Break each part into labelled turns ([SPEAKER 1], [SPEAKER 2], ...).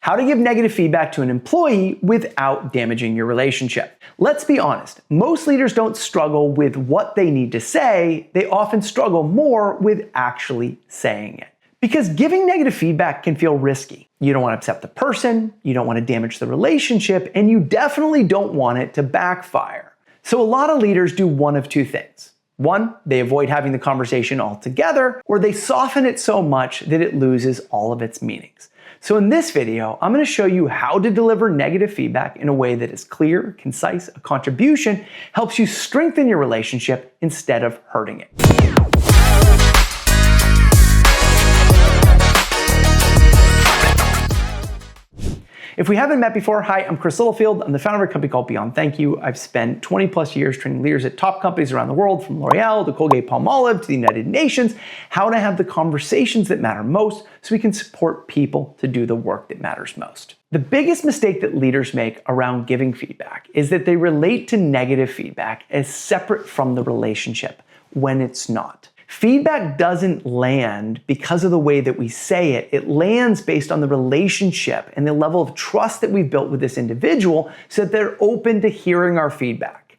[SPEAKER 1] How to give negative feedback to an employee without damaging your relationship. Let's be honest, most leaders don't struggle with what they need to say, they often struggle more with actually saying it. Because giving negative feedback can feel risky. You don't want to upset the person, you don't want to damage the relationship, and you definitely don't want it to backfire. So a lot of leaders do one of two things. One, they avoid having the conversation altogether, or they soften it so much that it loses all of its meanings. So in this video, I'm going to show you how to deliver negative feedback in a way that is clear, concise, a contribution, helps you strengthen your relationship instead of hurting it. If we haven't met before, hi, I'm Chris Littlefield. I'm the founder of a company called Beyond Thank You. I've spent 20 plus years training leaders at top companies around the world, from L'Oreal to Colgate-Palmolive to the United Nations, how to have the conversations that matter most so we can support people to do the work that matters most. The biggest mistake that leaders make around giving feedback is that they relate to negative feedback as separate from the relationship, when it's not. Feedback doesn't land because of the way that we say it. It lands based on the relationship and the level of trust that we've built with this individual so that they're open to hearing our feedback.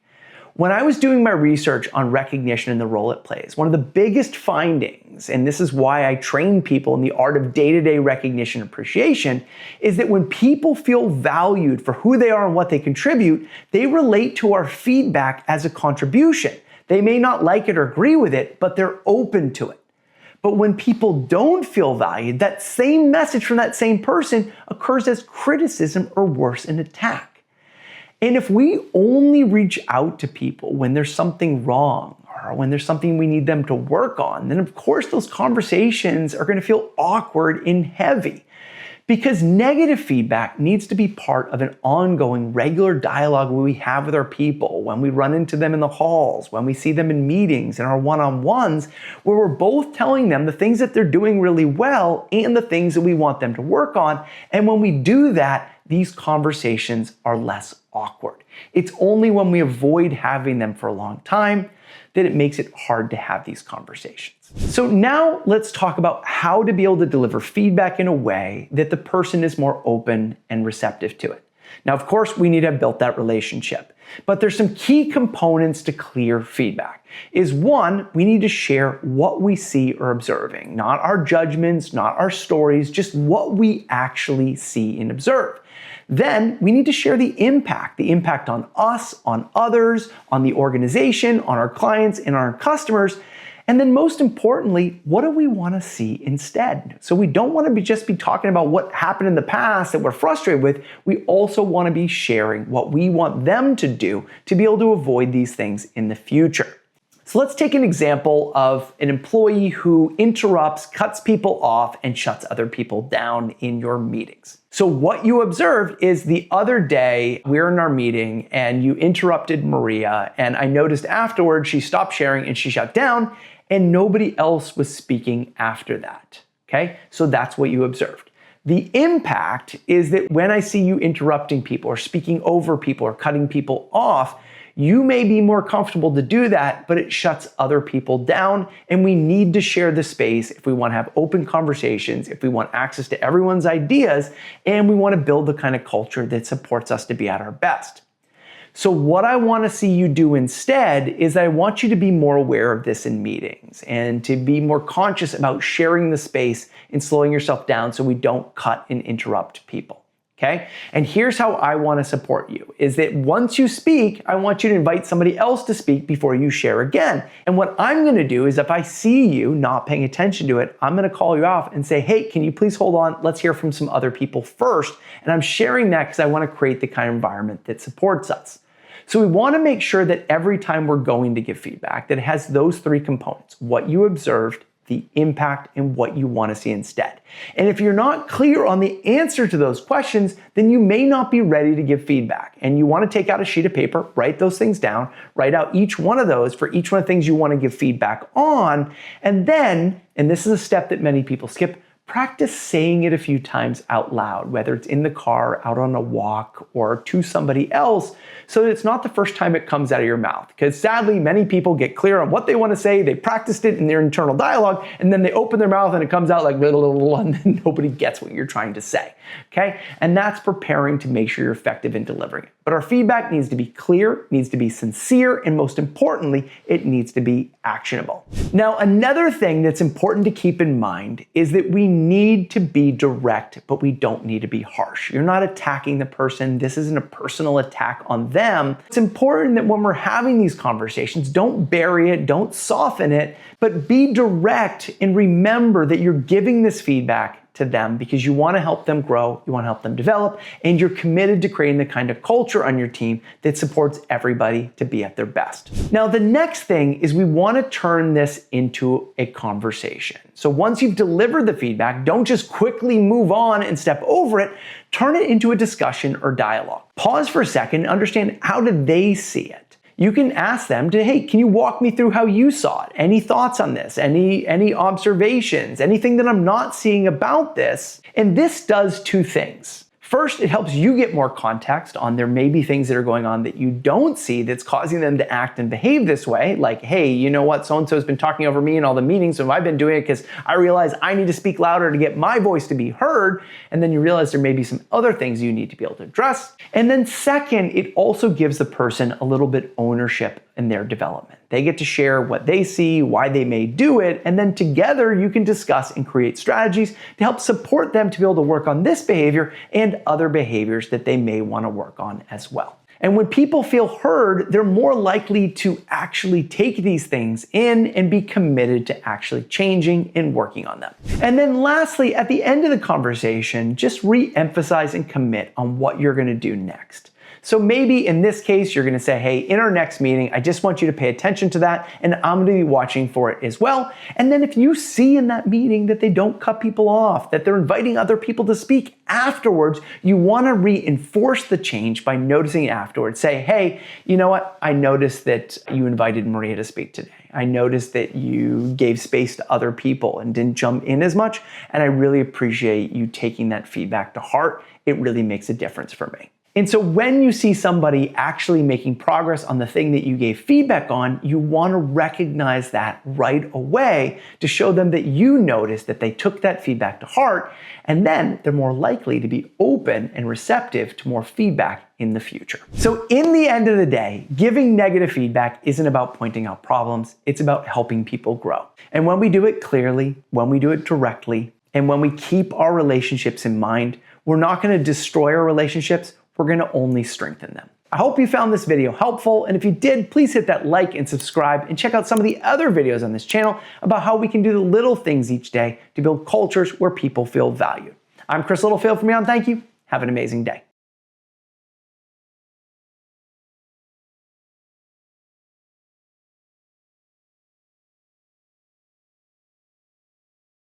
[SPEAKER 1] When I was doing my research on recognition and the role it plays, one of the biggest findings, and this is why I train people in the art of day-to-day recognition and appreciation, is that when people feel valued for who they are and what they contribute, they relate to our feedback as a contribution. They may not like it or agree with it, but they're open to it. But when people don't feel valued, that same message from that same person occurs as criticism or worse, an attack. And if we only reach out to people when there's something wrong or when there's something we need them to work on, then of course those conversations are going to feel awkward and heavy. Because negative feedback needs to be part of an ongoing, regular dialogue we have with our people, when we run into them in the halls, when we see them in meetings, in our one-on-ones, where we're both telling them the things that they're doing really well and the things that we want them to work on. And when we do that, these conversations are less awkward. It's only when we avoid having them for a long time that it makes it hard to have these conversations. So now let's talk about how to be able to deliver feedback in a way that the person is more open and receptive to it. Now, of course, we need to have built that relationship, but there's some key components to clear feedback. One, we need to share what we see or observing, not our judgments, not our stories, just what we actually see and observe. Then we need to share the impact on us, on others, on the organization, on our clients, and our customers. And then most importantly, what do we want to see instead? So we don't want to just be talking about what happened in the past that we're frustrated with. We also want to be sharing what we want them to do to be able to avoid these things in the future. So let's take an example of an employee who interrupts, cuts people off, and shuts other people down in your meetings. So what you observed is the other day we're in our meeting and you interrupted Maria, and I noticed afterwards she stopped sharing and she shut down, and nobody else was speaking after that. Okay, so that's what you observed. The impact is that when I see you interrupting people or speaking over people or cutting people off, you may be more comfortable to do that, but it shuts other people down, and we need to share the space if we want to have open conversations, if we want access to everyone's ideas, and we want to build the kind of culture that supports us to be at our best. So what I want to see you do instead is I want you to be more aware of this in meetings and to be more conscious about sharing the space and slowing yourself down so we don't cut and interrupt people. Okay? And here's how I want to support you, is that once you speak, I want you to invite somebody else to speak before you share again. And what I'm going to do is if I see you not paying attention to it, I'm going to call you off and say, hey, can you please hold on? Let's hear from some other people first. And I'm sharing that because I want to create the kind of environment that supports us. So we want to make sure that every time we're going to give feedback, that it has those three components: what you observed, the impact, and what you want to see instead. And if you're not clear on the answer to those questions, then you may not be ready to give feedback. And you want to take out a sheet of paper, write those things down, write out each one of those for each one of the things you want to give feedback on. And then, and this is a step that many people skip, practice saying it a few times out loud, whether it's in the car, out on a walk, or to somebody else, so that it's not the first time it comes out of your mouth. Because sadly, many people get clear on what they want to say, they practiced it in their internal dialogue, and then they open their mouth and it comes out like blah, blah, blah, and then nobody gets what you're trying to say. Okay? And that's preparing to make sure you're effective in delivering it. But our feedback needs to be clear, needs to be sincere, and most importantly, it needs to be actionable. Now, another thing that's important to keep in mind is that we need to be direct, but we don't need to be harsh. You're not attacking the person. This isn't a personal attack on them. It's important that when we're having these conversations, don't bury it, don't soften it, but be direct and remember that you're giving this feedback to them because you want to help them grow, you want to help them develop, and you're committed to creating the kind of culture on your team that supports everybody to be at their best. Now, the next thing is we want to turn this into a conversation. So once you've delivered the feedback, don't just quickly move on and step over it, turn it into a discussion or dialogue. Pause for a second and understand, how did they see it? You can ask them to, hey, can you walk me through how you saw it? Any thoughts on this? Any observations? Anything that I'm not seeing about this? And this does two things. First, it helps you get more context on there may be things that are going on that you don't see that's causing them to act and behave this way. Like, hey, you know what? So-and-so has been talking over me in all the meetings, so I've been doing it because I realize I need to speak louder to get my voice to be heard. And then you realize there may be some other things you need to be able to address. And then second, it also gives the person a little bit ownership in their development. They get to share what they see, why they may do it, and then together you can discuss and create strategies to help support them to be able to work on this behavior and other behaviors that they may want to work on as well. And when people feel heard, they're more likely to actually take these things in and be committed to actually changing and working on them. And then lastly, at the end of the conversation, just re-emphasize and commit on what you're going to do next. So maybe in this case, you're going to say, hey, in our next meeting, I just want you to pay attention to that, and I'm going to be watching for it as well. And then if you see in that meeting that they don't cut people off, that they're inviting other people to speak afterwards, you want to reinforce the change by noticing it afterwards. Say, hey, you know what? I noticed that you invited Maria to speak today. I noticed that you gave space to other people and didn't jump in as much, and I really appreciate you taking that feedback to heart. It really makes a difference for me. And so when you see somebody actually making progress on the thing that you gave feedback on, you want to recognize that right away to show them that you noticed that they took that feedback to heart, and then they're more likely to be open and receptive to more feedback in the future. So in the end of the day, giving negative feedback isn't about pointing out problems, it's about helping people grow. And when we do it clearly, when we do it directly, and when we keep our relationships in mind, we're not going to destroy our relationships, we're going to only strengthen them. I hope you found this video helpful, and if you did, please hit that like and subscribe and check out some of the other videos on this channel about how we can do the little things each day to build cultures where people feel valued. I'm Chris Littlefield from Beyond Thank You. Have an amazing day.